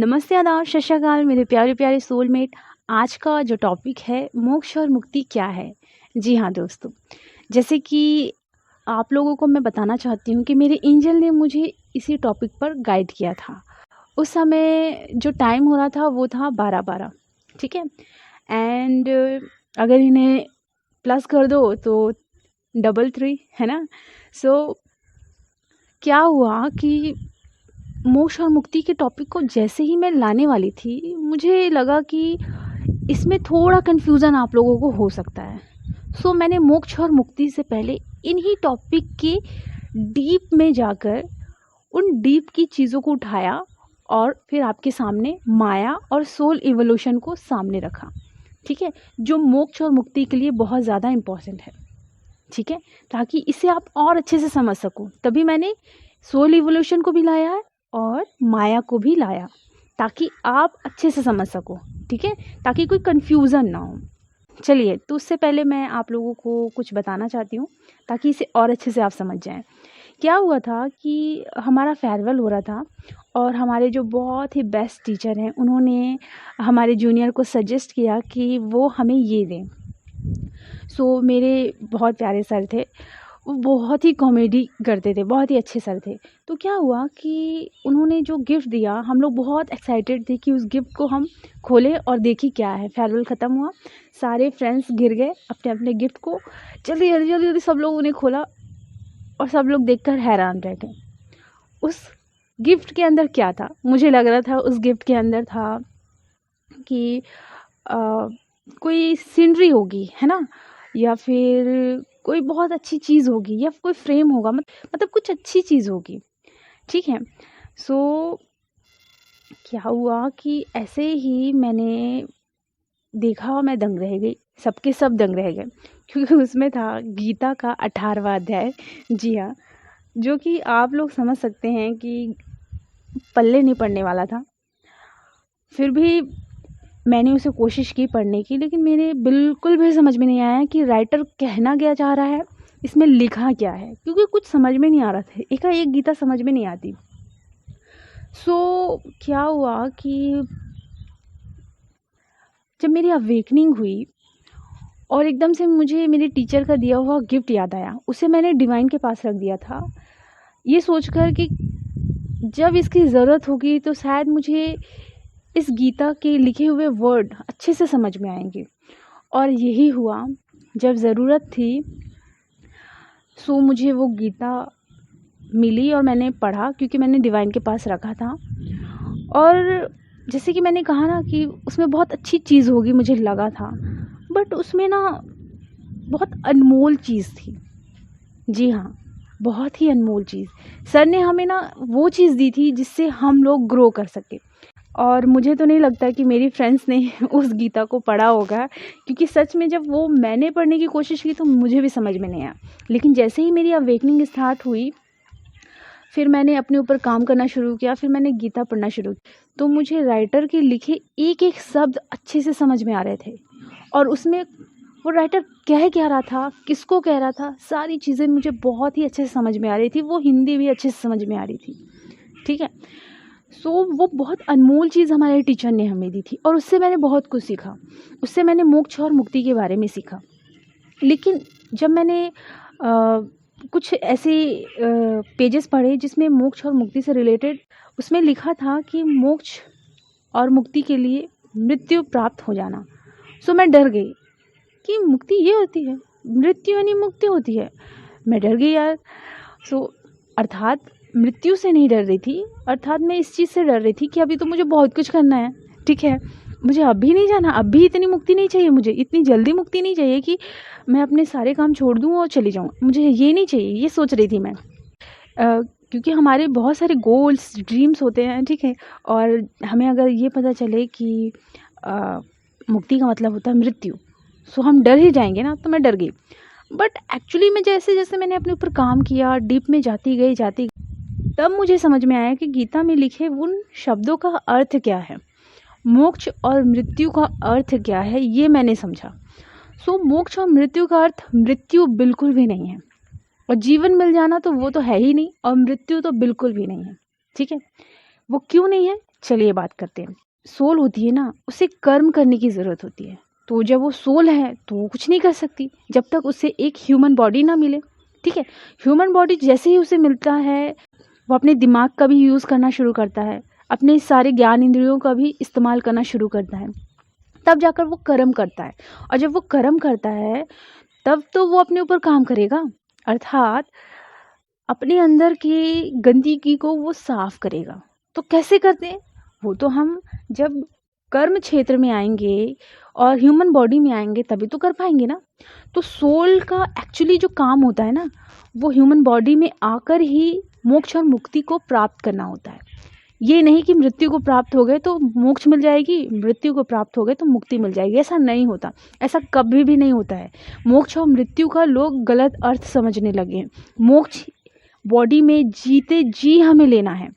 नमस्ते, आदाब, सत श्री अकाल मेरे प्यारे प्यारे सोलमेट। आज का जो टॉपिक है मोक्ष और मुक्ति क्या है। जी हाँ दोस्तों, जैसे कि आप लोगों को मैं बताना चाहती हूँ कि मेरे एंजल ने मुझे इसी टॉपिक पर गाइड किया था। उस समय जो टाइम हो रहा था वो था 12-12, ठीक है। एंड अगर इन्हें प्लस कर दो तो 333 है ना। सो क्या हुआ कि मोक्ष और मुक्ति के टॉपिक को जैसे ही मैं लाने वाली थी, मुझे लगा कि इसमें थोड़ा कन्फ्यूज़न आप लोगों को हो सकता है। सो मैंने मोक्ष और मुक्ति से पहले इन्हीं टॉपिक के डीप में जाकर उन डीप की चीज़ों को उठाया और फिर आपके सामने माया और सोल इवोल्यूशन को सामने रखा, ठीक है, जो मोक्ष और मुक्ति के लिए बहुत ज़्यादा इम्पॉर्टेंट है, ठीक है, ताकि इसे आप और अच्छे से समझ सको। तभी मैंने सोल इवोल्यूशन को भी लाया है और माया को भी लाया, ताकि आप अच्छे से समझ सको, ठीक है, ताकि कोई कन्फ्यूज़न ना हो। चलिए, तो उससे पहले मैं आप लोगों को कुछ बताना चाहती हूँ ताकि इसे और अच्छे से आप समझ जाएं। क्या हुआ था कि हमारा फेयरवेल हो रहा था और हमारे जो बहुत ही बेस्ट टीचर हैं उन्होंने हमारे जूनियर को सजेस्ट किया कि वो हमें ये दें। सो मेरे बहुत प्यारे सर थे, वो बहुत ही कॉमेडी करते थे, बहुत ही अच्छे सर थे। तो क्या हुआ कि उन्होंने जो गिफ्ट दिया, हम लोग बहुत एक्साइटेड थे कि उस गिफ्ट को हम खोलें और देखें क्या है। फेयरवेल ख़त्म हुआ, सारे फ्रेंड्स गिर गए अपने अपने गिफ्ट को, जल्दी जल्दी जल्दी जल्दी सब लोगों ने खोला और सब लोग देखकर हैरान रह गए। उस गिफ्ट के अंदर क्या था? मुझे लग रहा था उस गिफ्ट के अंदर था कि कोई सीनरी होगी, है ना, या फिर कोई बहुत अच्छी चीज़ होगी या कोई फ्रेम होगा, मतलब कुछ अच्छी चीज़ होगी, ठीक है। सो क्या हुआ कि ऐसे ही मैंने देखा और मैं दंग रह गई, सबके सब दंग रह गए, क्योंकि उसमें था गीता का 18वां अध्याय। जी हाँ, जो कि आप लोग समझ सकते हैं कि पल्ले नहीं पड़ने वाला था। फिर भी मैंने उसे कोशिश की पढ़ने की, लेकिन मेरे बिल्कुल भी समझ में नहीं आया कि राइटर कहना क्या चाह रहा है, इसमें लिखा क्या है, क्योंकि कुछ समझ में नहीं आ रहा था। एकाएक गीता समझ में नहीं आती। सो क्या हुआ कि जब मेरी अवेकनिंग हुई और एकदम से मुझे मेरे टीचर का दिया हुआ गिफ्ट याद आया, उसे मैंने डिवाइन के पास रख दिया था, ये सोचकर कि जब इसकी ज़रूरत होगी तो शायद मुझे इस गीता के लिखे हुए वर्ड अच्छे से समझ में आएंगे। और यही हुआ, जब ज़रूरत थी सो मुझे वो गीता मिली और मैंने पढ़ा, क्योंकि मैंने डिवाइन के पास रखा था। और जैसे कि मैंने कहा ना कि उसमें बहुत अच्छी चीज़ होगी, मुझे लगा था, बट उसमें ना बहुत अनमोल चीज़ थी। जी हाँ, बहुत ही अनमोल चीज़। सर ने हमें ना वो चीज़ दी थी जिससे हम लोग ग्रो कर सके। और मुझे तो नहीं लगता कि मेरी फ्रेंड्स ने उस गीता को पढ़ा होगा, क्योंकि सच में जब वो मैंने पढ़ने की कोशिश की तो मुझे भी समझ में नहीं आया। लेकिन जैसे ही मेरी अवेकनिंग स्टार्ट हुई, फिर मैंने अपने ऊपर काम करना शुरू किया, फिर मैंने गीता पढ़ना शुरू किया, तो मुझे राइटर के लिखे एक एक शब्द अच्छे से समझ में आ रहे थे। और उसमें वो राइटर कह क्या रहा था, किसको कह रहा था, सारी चीज़ें मुझे बहुत ही अच्छे से समझ में आ रही थी। वो हिंदी भी अच्छे से समझ में आ रही थी, ठीक है। सो वो बहुत अनमोल चीज़ हमारे टीचर ने हमें दी थी और उससे मैंने बहुत कुछ सीखा। उससे मैंने मोक्ष और मुक्ति के बारे में सीखा। लेकिन जब मैंने कुछ ऐसे पेजेस पढ़े जिसमें मोक्ष और मुक्ति से रिलेटेड, उसमें लिखा था कि मोक्ष और मुक्ति के लिए मृत्यु प्राप्त हो जाना। सो मैं डर गई कि मुक्ति ये होती है, मृत्यु यानी मुक्ति होती है। मैं डर गई यार। सो अर्थात मृत्यु से नहीं डर रही थी, अर्थात मैं इस चीज़ से डर रही थी कि अभी तो मुझे बहुत कुछ करना है, ठीक है, मुझे अभी नहीं जाना, अभी इतनी मुक्ति नहीं चाहिए, मुझे इतनी जल्दी मुक्ति नहीं चाहिए कि मैं अपने सारे काम छोड़ दूँ और चली जाऊँ, मुझे ये नहीं चाहिए, ये सोच रही थी मैं। क्योंकि हमारे बहुत सारे गोल्स, ड्रीम्स होते हैं, ठीक है, और हमें अगर ये पता चले कि मुक्ति का मतलब होता है मृत्यु, सो हम डर ही जाएंगे ना। तो मैं डर गई। बट एक्चुअली में जैसे जैसे मैंने अपने ऊपर काम किया, डीप में जाती गई, तब मुझे समझ में आया कि गीता में लिखे उन शब्दों का अर्थ क्या है, मोक्ष और मृत्यु का अर्थ क्या है, ये मैंने समझा। सो मोक्ष और मृत्यु का अर्थ मृत्यु बिल्कुल भी नहीं है, और जीवन मिल जाना तो वो तो है ही नहीं, और मृत्यु तो बिल्कुल भी नहीं है, ठीक है। वो क्यों नहीं है? चलिए बात करते हैं। सोल होती है ना, उसे कर्म करने की ज़रूरत होती है। तो जब वो सोल है तो वो कुछ नहीं कर सकती जब तक उसे एक ह्यूमन बॉडी ना मिले। ठीक है, ह्यूमन बॉडी जैसे ही उसे मिलता है वो अपने दिमाग का भी यूज़ करना शुरू करता है, अपने सारे ज्ञान इंद्रियों का भी इस्तेमाल करना शुरू करता है, तब जाकर वो कर्म करता है। और जब वो कर्म करता है तब तो वो अपने ऊपर काम करेगा, अर्थात अपने अंदर की गंदगी को वो साफ करेगा। तो कैसे करते हैं? वो तो हम जब कर्म क्षेत्र में आएंगे और ह्यूमन बॉडी में आएंगे तभी तो कर पाएंगे ना। तो सोल का एक्चुअली जो काम होता है ना, वो ह्यूमन बॉडी में आकर ही मोक्ष और मुक्ति को प्राप्त करना होता है। ये नहीं कि मृत्यु को प्राप्त हो गए तो मोक्ष मिल जाएगी, मृत्यु को प्राप्त हो गए तो मुक्ति मिल जाएगी, ऐसा नहीं होता। ऐसा कभी भी नहीं होता है। मोक्ष और मृत्यु का लोग गलत अर्थ समझने लगे हैं। मोक्ष बॉडी में जीते जी हमें लेना है,